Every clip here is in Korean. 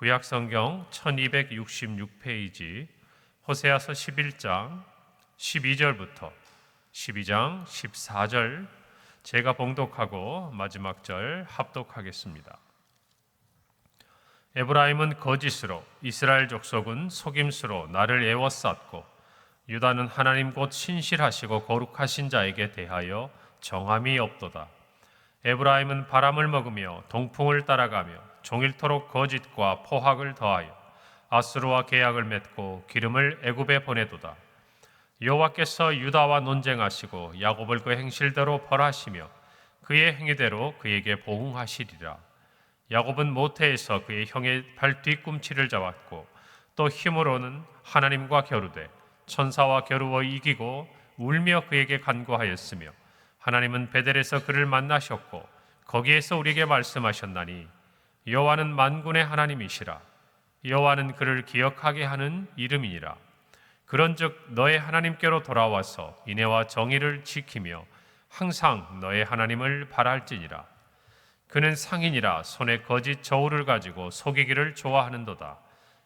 구약성경 1266페이지 호세아서 11장 12절부터 12장 14절 제가 봉독하고 마지막 절 합독하겠습니다. 에브라임은 거짓으로, 이스라엘 족속은 속임수로 나를 애워쌌고, 유다는 하나님 곧 신실하시고 거룩하신 자에게 대하여 정함이 없도다. 에브라임은 바람을 먹으며 동풍을 따라가며 종일토록 거짓과 포학을 더하여 아수르와 계약을 맺고 기름을 애굽에 보내도다. 여호와께서 유다와 논쟁하시고 야곱을 그 행실대로 벌하시며 그의 행위대로 그에게 보응하시리라. 야곱은 모태에서 그의 형의 발 뒤꿈치를 잡았고 또 힘으로는 하나님과 겨루되 천사와 겨루어 이기고 울며 그에게 간구하였으며 하나님은 베델에서 그를 만나셨고 거기에서 우리에게 말씀하셨나니 여호와는 만군의 하나님이시라. 여호와는 그를 기억하게 하는 이름이니라. 그런즉 너의 하나님께로 돌아와서 인애와 정의를 지키며 항상 너의 하나님을 바랄지니라. 그는 상인이라 손에 거짓 저울을 가지고 속이기를 좋아하는도다.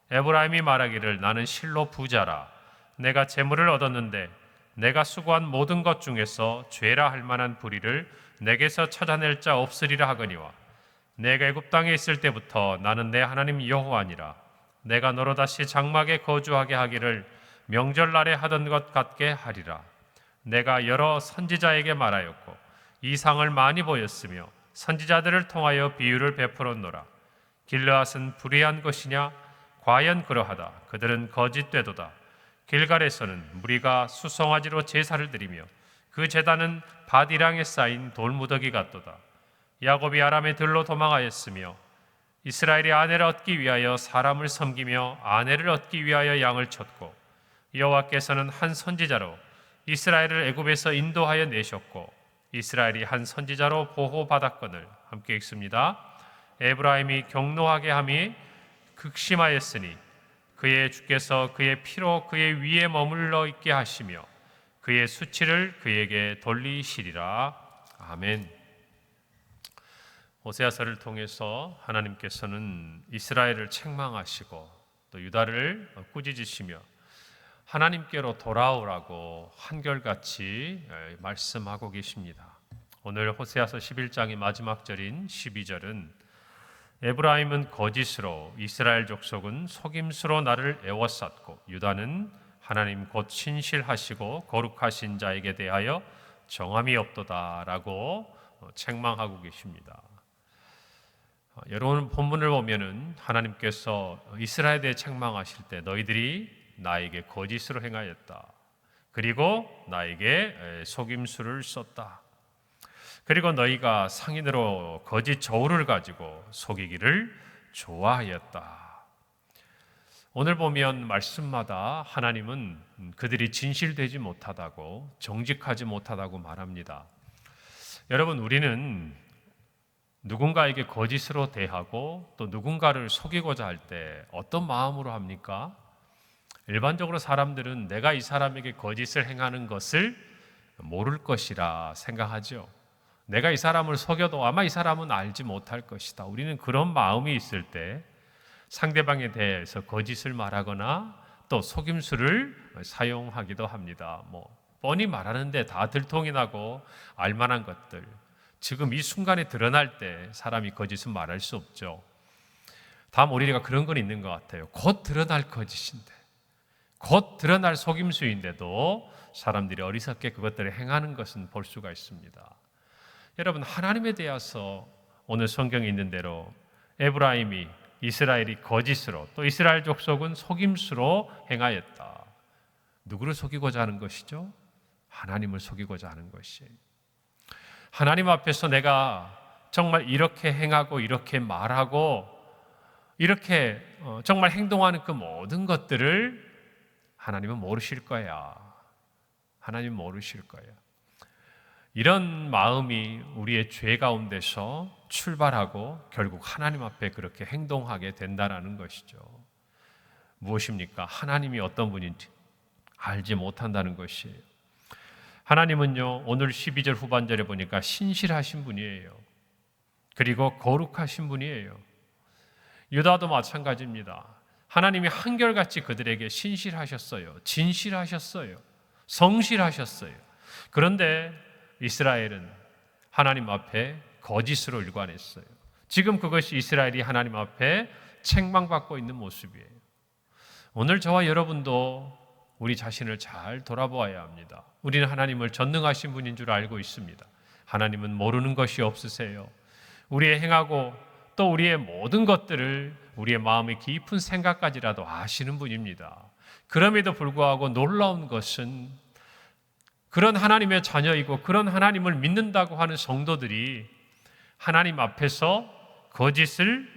에브라임이 말하기를 나는 실로 부자라. 내가 재물을 얻었는데 내가 수고한 모든 것 중에서 죄라 할 만한 불의를 내게서 찾아낼 자 없으리라 하거니와 내가 애굽 땅에 있을 때부터 나는 내 하나님 여호와니라. 내가 너로 다시 장막에 거주하게 하기를 명절날에 하던 것 같게 하리라. 내가 여러 선지자에게 말하였고 이상을 많이 보였으며 선지자들을 통하여 비유를 베풀었노라. 길르앗은 불의한 것이냐? 과연 그러하다. 그들은 거짓되도다. 길갈에서는 무리가 수송아지로 제사를 드리며 그 제단은 밭이랑에 쌓인 돌무더기 같도다. 야곱이 아람의 들로 도망하였으며 이스라엘이 아내를 얻기 위하여 사람을 섬기며 아내를 얻기 위하여 양을 쳤고 여호와께서는 한 선지자로 이스라엘을 애굽에서 인도하여 내셨고 이스라엘이 한 선지자로 보호받았거늘. 함께 읽습니다. 에브라임이 경노하게 함이 극심하였으니 그의 주께서 그의 피로 그의 위에 머물러 있게 하시며 그의 수치를 그에게 돌리시리라. 아멘. 호세아서를 통해서 하나님께서는 이스라엘을 책망하시고 또 유다를 꾸짖으시며 하나님께로 돌아오라고 한결같이 말씀하고 계십니다. 오늘 호세아서 11장의 마지막 절인 12절은 에브라임은 거짓으로, 이스라엘 족속은 속임수로 나를 애워쌌고 유다는 하나님 곧 신실하시고 거룩하신 자에게 대하여 정함이 없도다라고 책망하고 계십니다. 여러분 본문을 보면은 하나님께서 이스라엘에 대해 책망하실 때 너희들이 나에게 거짓으로 행하였다. 그리고 나에게 속임수를 썼다. 그리고 너희가 상인으로 거짓 저울을 가지고 속이기를 좋아하였다. 오늘 보면 말씀마다 하나님은 그들이 진실되지 못하다고, 정직하지 못하다고 말합니다. 여러분, 우리는 누군가에게 거짓으로 대하고 또 누군가를 속이고자 할 때 어떤 마음으로 합니까? 일반적으로 사람들은 내가 이 사람에게 거짓을 행하는 것을 모를 것이라 생각하죠. 내가 이 사람을 속여도 아마 이 사람은 알지 못할 것이다. 우리는 그런 마음이 있을 때 상대방에 대해서 거짓을 말하거나 또 속임수를 사용하기도 합니다. 뻔히 말하는데 다 들통이 나고 알만한 것들, 지금 이 순간에 드러날 때 사람이 거짓은 말할 수 없죠. 다음 우리가 그런 건 있는 것 같아요. 곧 드러날 거짓인데, 곧 드러날 속임수인데도 사람들이 어리석게 그것들을 행하는 것은 볼 수가 있습니다. 여러분, 하나님에 대해서 오늘 성경에 있는 대로 에브라임이, 이스라엘이 거짓으로, 또 이스라엘 족속은 속임수로 행하였다. 누구를 속이고자 하는 것이죠? 하나님을 속이고자 하는 것이에요. 하나님 앞에서 내가 정말 이렇게 행하고 이렇게 말하고 이렇게 정말 행동하는 그 모든 것들을 하나님은 모르실 거야. 하나님 모르실 거야. 이런 마음이 우리의 죄 가운데서 출발하고 결국 하나님 앞에 그렇게 행동하게 된다는 것이죠. 무엇입니까? 하나님이 어떤 분인지 알지 못한다는 것이에요. 하나님은요, 오늘 12절 후반절에 보니까 신실하신 분이에요. 그리고 거룩하신 분이에요. 유다도 마찬가지입니다. 하나님이 한결같이 그들에게 신실하셨어요. 진실하셨어요. 성실하셨어요. 그런데 이스라엘은 하나님 앞에 거짓으로 일관했어요. 지금 그것이 이스라엘이 하나님 앞에 책망받고 있는 모습이에요. 오늘 저와 여러분도 우리 자신을 잘 돌아보아야 합니다. 우리는 하나님을 전능하신 분인 줄 알고 있습니다. 하나님은 모르는 것이 없으세요. 우리의 행하고 또 우리의 모든 것들을 우리의 마음의 깊은 생각까지라도 아시는 분입니다. 그럼에도 불구하고 놀라운 것은 그런 하나님의 자녀이고 그런 하나님을 믿는다고 하는 성도들이 하나님 앞에서 거짓을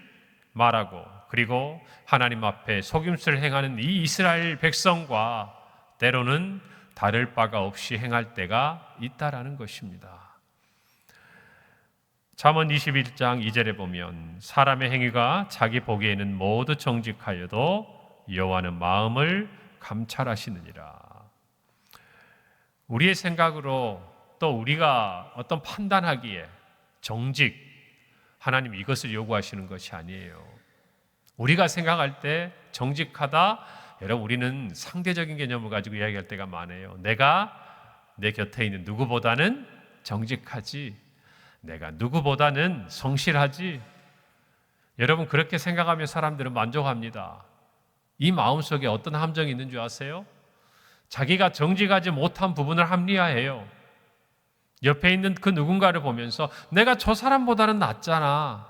말하고 그리고 하나님 앞에 속임수를 행하는 이 이스라엘 백성과 때로는 다를 바가 없이 행할 때가 있다라는 것입니다. 잠언 21장 2절에 보면 사람의 행위가 자기 보기에는 모두 정직하여도 여호와는 마음을 감찰하시느니라. 우리의 생각으로 또 우리가 어떤 판단하기에 정직, 하나님 이것을 요구하시는 것이 아니에요. 우리가 생각할 때 정직하다, 여러분 우리는 상대적인 개념을 가지고 이야기할 때가 많아요. 내가 내 곁에 있는 누구보다는 정직하지, 내가 누구보다는 성실하지. 여러분 그렇게 생각하면 사람들은 만족합니다. 이 마음속에 어떤 함정이 있는 줄 아세요? 자기가 정직하지 못한 부분을 합리화해요. 옆에 있는 그 누군가를 보면서 내가 저 사람보다는 낫잖아.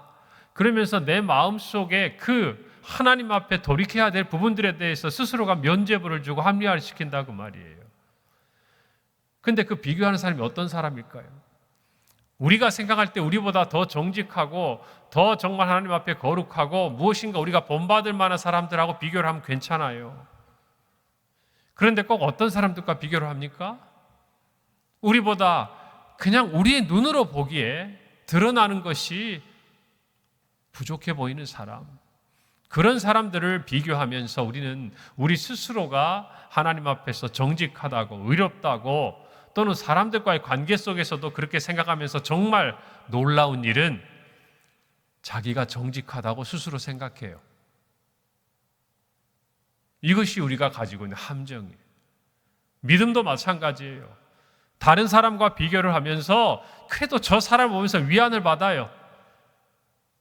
그러면서 내 마음속에 그 하나님 앞에 돌이켜야 될 부분들에 대해서 스스로가 면죄부를 주고 합리화를 시킨다고 말이에요. 근데 그 비교하는 사람이 어떤 사람일까요? 우리가 생각할 때 우리보다 더 정직하고 더 정말 하나님 앞에 거룩하고 무엇인가 우리가 본받을 만한 사람들하고 비교를 하면 괜찮아요. 그런데 꼭 어떤 사람들과 비교를 합니까? 우리보다 그냥 우리의 눈으로 보기에 드러나는 것이 부족해 보이는 사람, 그런 사람들을 비교하면서 우리는 우리 스스로가 하나님 앞에서 정직하다고 의롭다고 또는 사람들과의 관계 속에서도 그렇게 생각하면서 정말 놀라운 일은 자기가 정직하다고 스스로 생각해요. 이것이 우리가 가지고 있는 함정이에요. 믿음도 마찬가지예요. 다른 사람과 비교를 하면서 그래도 저 사람을 보면서 위안을 받아요.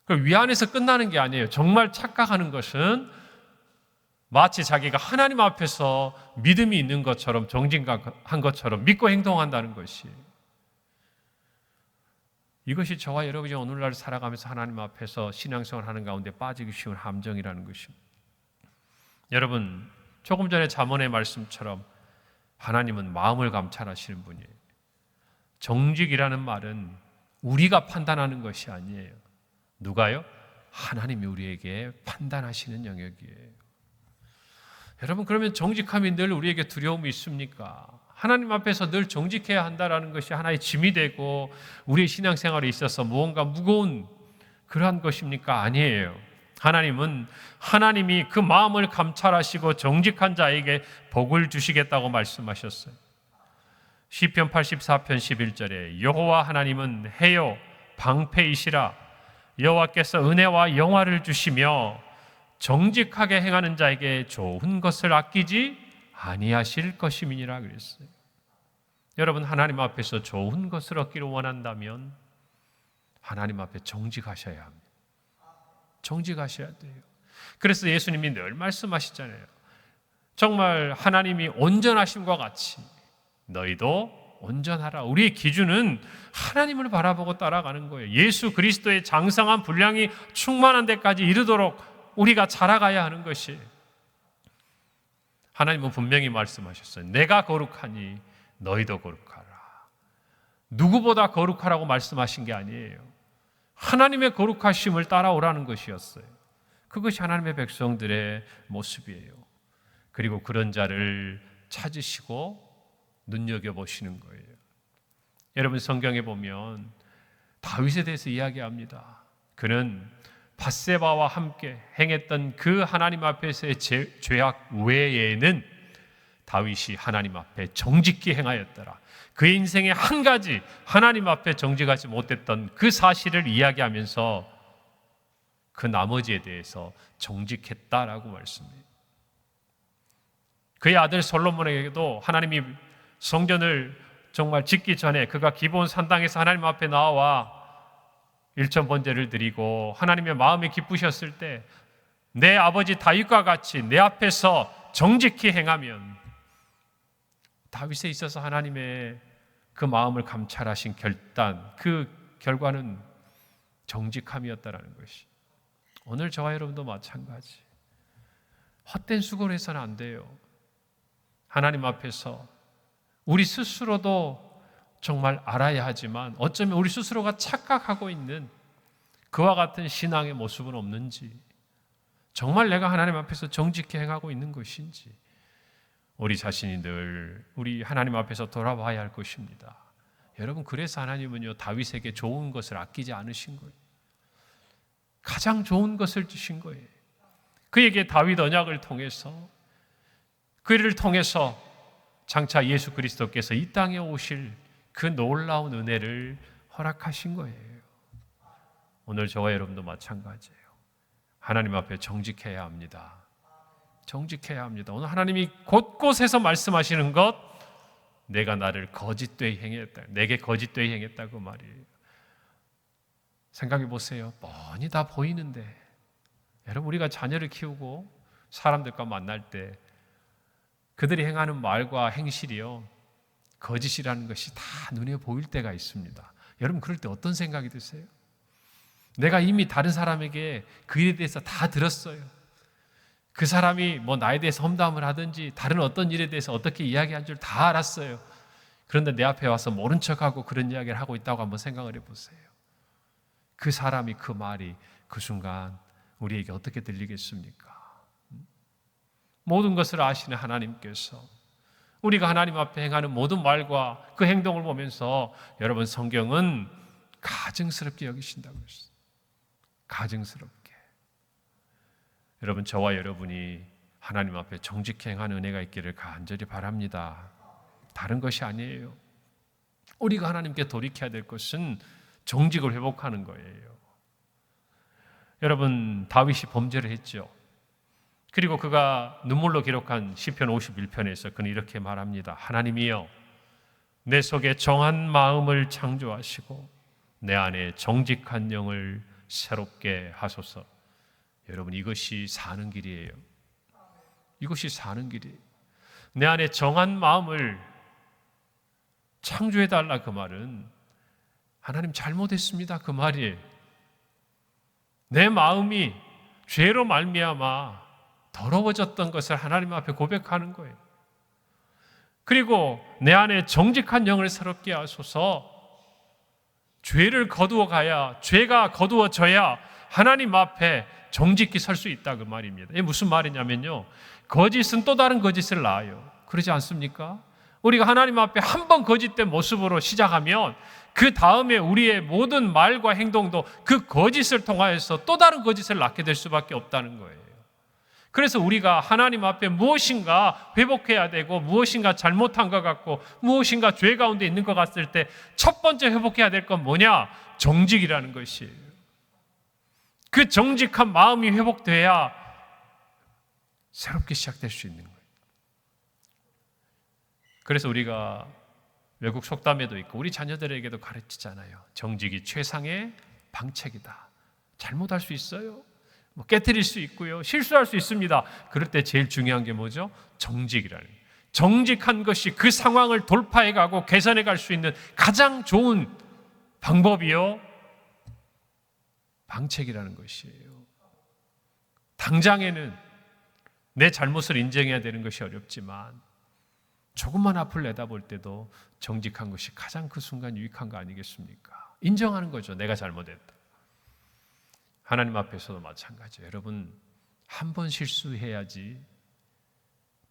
그 위안에서 끝나는 게 아니에요. 정말 착각하는 것은 마치 자기가 하나님 앞에서 믿음이 있는 것처럼 정직한 것처럼 믿고 행동한다는 것이, 이것이 저와 여러분이 오늘날 살아가면서 하나님 앞에서 신앙생활 하는 가운데 빠지기 쉬운 함정이라는 것입니다. 여러분 조금 전에 잠언의 말씀처럼 하나님은 마음을 감찰하시는 분이에요. 정직이라는 말은 우리가 판단하는 것이 아니에요. 누가요? 하나님이 우리에게 판단하시는 영역이에요. 여러분 그러면 정직함이 늘 우리에게 두려움이 있습니까? 하나님 앞에서 늘 정직해야 한다는 것이 하나의 짐이 되고 우리의 신앙생활에 있어서 무언가 무거운 그러한 것입니까? 아니에요. 하나님은 하나님이 그 마음을 감찰하시고 정직한 자에게 복을 주시겠다고 말씀하셨어요. 시편 84편 11절에 여호와 하나님은 해요 방패이시라. 여호와께서 은혜와 영화를 주시며 정직하게 행하는 자에게 좋은 것을 아끼지 아니하실 것임이니라 그랬어요. 여러분 하나님 앞에서 좋은 것을 얻기를 원한다면 하나님 앞에 정직하셔야 합니다. 정직하셔야 돼요. 그래서 예수님이 늘 말씀하시잖아요. 정말 하나님이 온전하심과 같이 너희도 온전하라. 우리의 기준은 하나님을 바라보고 따라가는 거예요. 예수 그리스도의 장성한 분량이 충만한 데까지 이르도록 우리가 자라가야 하는 것이, 하나님은 분명히 말씀하셨어요. 내가 거룩하니 너희도 거룩하라. 누구보다 거룩하라고 말씀하신 게 아니에요. 하나님의 거룩하심을 따라오라는 것이었어요. 그것이 하나님의 백성들의 모습이에요. 그리고 그런 자를 찾으시고 눈여겨보시는 거예요. 여러분 성경에 보면 다윗에 대해서 이야기합니다. 그는 밧세바와 함께 행했던 그 하나님 앞에서의 죄악 외에는 다윗이 하나님 앞에 정직히 행하였더라. 그의 인생의 한 가지 하나님 앞에 정직하지 못했던 그 사실을 이야기하면서 그 나머지에 대해서 정직했다라고 말씀해요. 그의 아들 솔로몬에게도 하나님이 성전을 정말 짓기 전에 그가 기브온 산당에서 하나님 앞에 나와 일천 번제를 드리고 하나님의 마음이 기쁘셨을 때 내 아버지 다윗과 같이 내 앞에서 정직히 행하면, 다윗에 있어서 하나님의 그 마음을 감찰하신 결단, 그 결과는 정직함이었다라는 것이, 오늘 저와 여러분도 마찬가지. 헛된 수고를 해서는 안 돼요. 하나님 앞에서 우리 스스로도 정말 알아야 하지만 어쩌면 우리 스스로가 착각하고 있는 그와 같은 신앙의 모습은 없는지, 정말 내가 하나님 앞에서 정직히 행하고 있는 것인지 우리 자신이 늘 우리 하나님 앞에서 돌아봐야 할 것입니다. 여러분, 그래서 하나님은요, 다윗에게 좋은 것을 아끼지 않으신 거예요. 가장 좋은 것을 주신 거예요. 그에게 다윗 언약을 통해서, 그를 통해서 장차 예수 그리스도께서 이 땅에 오실 그 놀라운 은혜를 허락하신 거예요. 오늘 저와 여러분도 마찬가지예요. 하나님 앞에 정직해야 합니다. 정직해야 합니다. 오늘 하나님이 곳곳에서 말씀하시는 것, 내가 나를 거짓되이 행했다, 내게 거짓되이 행했다고 말이에요. 생각해 보세요. 뻔히 다 보이는데, 여러분, 우리가 자녀를 키우고 사람들과 만날 때 그들이 행하는 말과 행실이요, 거짓이라는 것이 다 눈에 보일 때가 있습니다. 여러분, 그럴 때 어떤 생각이 드세요? 내가 이미 다른 사람에게 그 일에 대해서 다 들었어요. 그 사람이 뭐 나에 대해서 험담을 하든지 다른 어떤 일에 대해서 어떻게 이야기한 줄 다 알았어요. 그런데 내 앞에 와서 모른 척하고 그런 이야기를 하고 있다고 한번 생각을 해보세요. 그 사람이, 그 말이 그 순간 우리에게 어떻게 들리겠습니까? 모든 것을 아시는 하나님께서 우리가 하나님 앞에 행하는 모든 말과 그 행동을 보면서, 여러분, 성경은 가증스럽게 여기신다고 했어요. 가증스럽게. 여러분, 저와 여러분이 하나님 앞에 정직히 행하는 은혜가 있기를 간절히 바랍니다. 다른 것이 아니에요. 우리가 하나님께 돌이켜야 될 것은 정직을 회복하는 거예요. 여러분, 다윗이 범죄를 했죠. 그리고 그가 눈물로 기록한 시편 51편에서 그는 이렇게 말합니다. 하나님이여, 내 속에 정한 마음을 창조하시고 내 안에 정직한 영을 새롭게 하소서. 여러분, 이것이 사는 길이에요. 이것이 사는 길이에요. 내 안에 정한 마음을 창조해달라, 그 말은 하나님 잘못했습니다, 그 말이에요. 내 마음이 죄로 말미암아 더러워졌던 것을 하나님 앞에 고백하는 거예요. 그리고 내 안에 정직한 영을 새롭게 하소서. 죄를 거두어 가야, 죄가 거두어져야 하나님 앞에 정직히 설 수 있다, 그 말입니다. 이게 무슨 말이냐면요, 거짓은 또 다른 거짓을 낳아요. 그러지 않습니까? 우리가 하나님 앞에 한 번 거짓된 모습으로 시작하면 그 다음에 우리의 모든 말과 행동도 그 거짓을 통하여서 또 다른 거짓을 낳게 될 수밖에 없다는 거예요. 그래서 우리가 하나님 앞에 무엇인가 회복해야 되고 무엇인가 잘못한 것 같고 무엇인가 죄 가운데 있는 것 같을 때 첫 번째 회복해야 될 건 뭐냐? 정직이라는 것이에요. 그 정직한 마음이 회복돼야 새롭게 시작될 수 있는 거예요. 그래서 우리가 외국 속담에도 있고 우리 자녀들에게도 가르치잖아요. 정직이 최상의 방책이다. 잘못할 수 있어요. 깨트릴 수 있고요. 실수할 수 있습니다. 그럴 때 제일 중요한 게 뭐죠? 정직이라는 거예요. 정직한 것이 그 상황을 돌파해 가고 개선해 갈 수 있는 가장 좋은 방법이요, 방책이라는 것이에요. 당장에는 내 잘못을 인정해야 되는 것이 어렵지만 조금만 앞을 내다볼 때도 정직한 것이 가장 그 순간 유익한 거 아니겠습니까? 인정하는 거죠. 내가 잘못했다. 하나님 앞에서도 마찬가지예요. 여러분, 한 번 실수해야지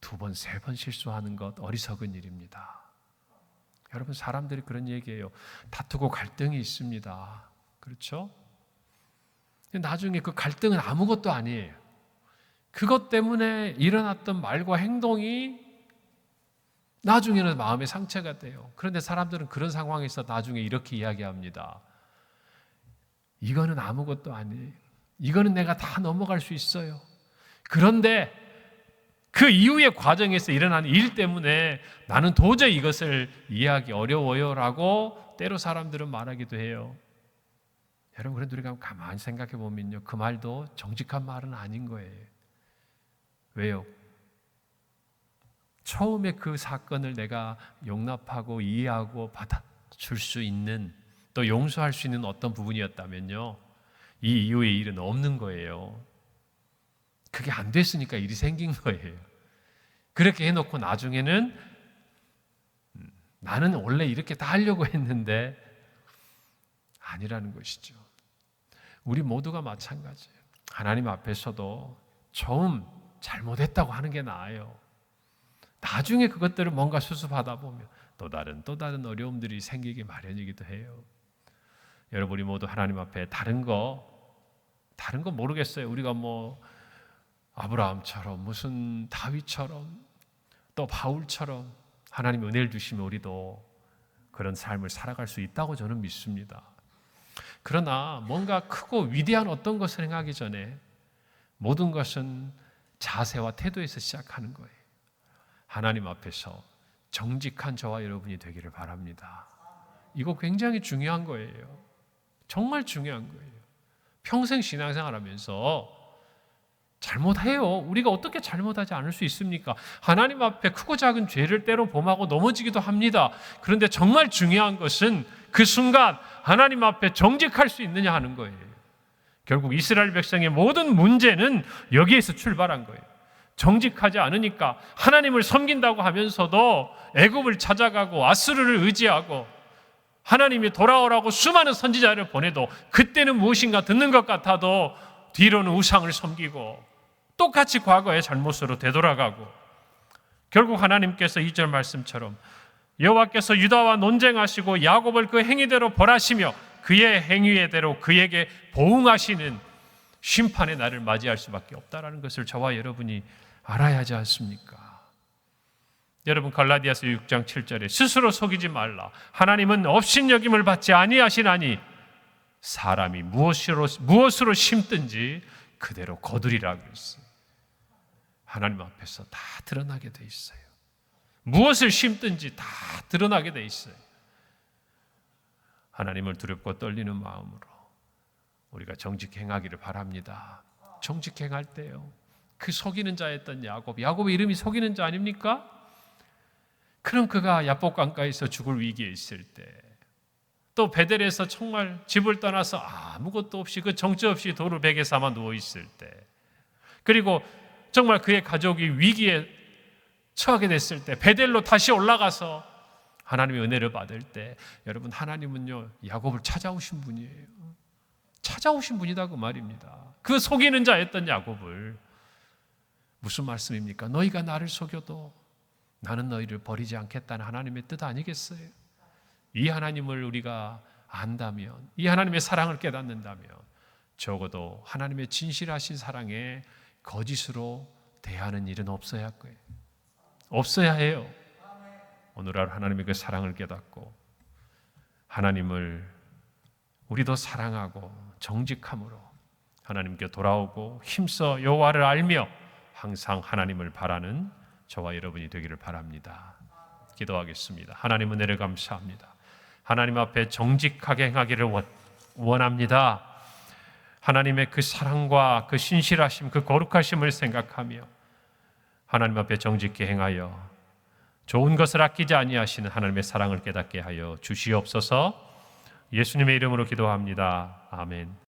두 번, 세 번 실수하는 것 어리석은 일입니다. 여러분, 사람들이 그런 얘기해요. 다투고 갈등이 있습니다. 그렇죠? 나중에 그 갈등은 아무것도 아니에요. 그것 때문에 일어났던 말과 행동이 나중에는 마음의 상처가 돼요. 그런데 사람들은 그런 상황에서 나중에 이렇게 이야기합니다. 이거는 아무것도 아니에요. 이거는 내가 다 넘어갈 수 있어요. 그런데 그 이후의 과정에서 일어나는 일 때문에 나는 도저히 이것을 이해하기 어려워요 라고 때로 사람들은 말하기도 해요. 여러분, 그래도 우리가 가만히 생각해 보면요, 그 말도 정직한 말은 아닌 거예요. 왜요? 처음에 그 사건을 내가 용납하고 이해하고 받아줄 수 있는, 또 용서할 수 있는 어떤 부분이었다면요, 이 이후의 일은 없는 거예요. 그게 안 됐으니까 일이 생긴 거예요. 그렇게 해놓고 나중에는 나는 원래 이렇게 다 하려고 했는데 아니라는 것이죠. 우리 모두가 마찬가지예요. 하나님 앞에서도 처음 잘못했다고 하는 게 나아요. 나중에 그것들을 뭔가 수습하다 보면 또 다른 어려움들이 생기기 마련이기도 해요. 여러분이 모두 하나님 앞에 다른 거 모르겠어요. 우리가 뭐 아브라함처럼, 무슨 다윗처럼, 또 바울처럼 하나님이 은혜를 주시면 우리도 그런 삶을 살아갈 수 있다고 저는 믿습니다. 그러나 뭔가 크고 위대한 어떤 것을 행하기 전에 모든 것은 자세와 태도에서 시작하는 거예요. 하나님 앞에서 정직한 저와 여러분이 되기를 바랍니다. 이거 굉장히 중요한 거예요. 정말 중요한 거예요. 평생 신앙생활 하면서 잘못해요. 우리가 어떻게 잘못하지 않을 수 있습니까? 하나님 앞에 크고 작은 죄를 때로 범하고 넘어지기도 합니다. 그런데 정말 중요한 것은 그 순간 하나님 앞에 정직할 수 있느냐 하는 거예요. 결국 이스라엘 백성의 모든 문제는 여기에서 출발한 거예요. 정직하지 않으니까 하나님을 섬긴다고 하면서도 애굽을 찾아가고 아수르를 의지하고 하나님이 돌아오라고 수많은 선지자를 보내도 그때는 무엇인가 듣는 것 같아도 뒤로는 우상을 섬기고 똑같이 과거의 잘못으로 되돌아가고, 결국 하나님께서 2절 말씀처럼 여호와께서 유다와 논쟁하시고 야곱을 그 행위대로 벌하시며 그의 행위대로 그에게 보응하시는 심판의 날을 맞이할 수밖에 없다라는 것을 저와 여러분이 알아야 하지 않습니까? 여러분, 갈라디아서 6장 7절에 스스로 속이지 말라. 하나님은 업신여김을 받지 아니하시나니 사람이 무엇으로 심든지 그대로 거두리라 그랬어요. 하나님 앞에서 다 드러나게 돼 있어요. 무엇을 심든지 다 드러나게 돼 있어요. 하나님을 두렵고 떨리는 마음으로 우리가 정직행하기를 바랍니다. 정직행할 때요, 그 속이는 자였던 야곱의 이름이 속이는 자 아닙니까? 그럼 그가 야복 강가에서 죽을 위기에 있을 때, 또 베델에서 정말 집을 떠나서 아무것도 없이 그 정처 없이 돌을 베개 삼아 누워 있을 때, 그리고 정말 그의 가족이 위기에 처하게 됐을 때 베델로 다시 올라가서 하나님의 은혜를 받을 때, 여러분, 하나님은요 야곱을 찾아오신 분이에요. 찾아오신 분이다 그 말입니다. 그 속이는 자였던 야곱을, 무슨 말씀입니까? 너희가 나를 속여도 나는 너희를 버리지 않겠다는 하나님의 뜻 아니겠어요? 이 하나님을 우리가 안다면, 이 하나님의 사랑을 깨닫는다면 적어도 하나님의 진실하신 사랑에 거짓으로 대하는 일은 없어야 할 거예요. 없어야 해요. 오늘 하루 하나님의 그 사랑을 깨닫고 하나님을 우리도 사랑하고 정직함으로 하나님께 돌아오고 힘써 여호와를 알며 항상 하나님을 바라는 저와 여러분이 되기를 바랍니다. 기도하겠습니다. 하나님, 은혜를 감사합니다. 하나님 앞에 정직하게 행하기를 원합니다. 하나님의 그 사랑과 그 신실하심, 그 거룩하심을 생각하며 하나님 앞에 정직히 행하여 좋은 것을 아끼지 아니하시는 하나님의 사랑을 깨닫게 하여 주시옵소서. 예수님의 이름으로 기도합니다. 아멘.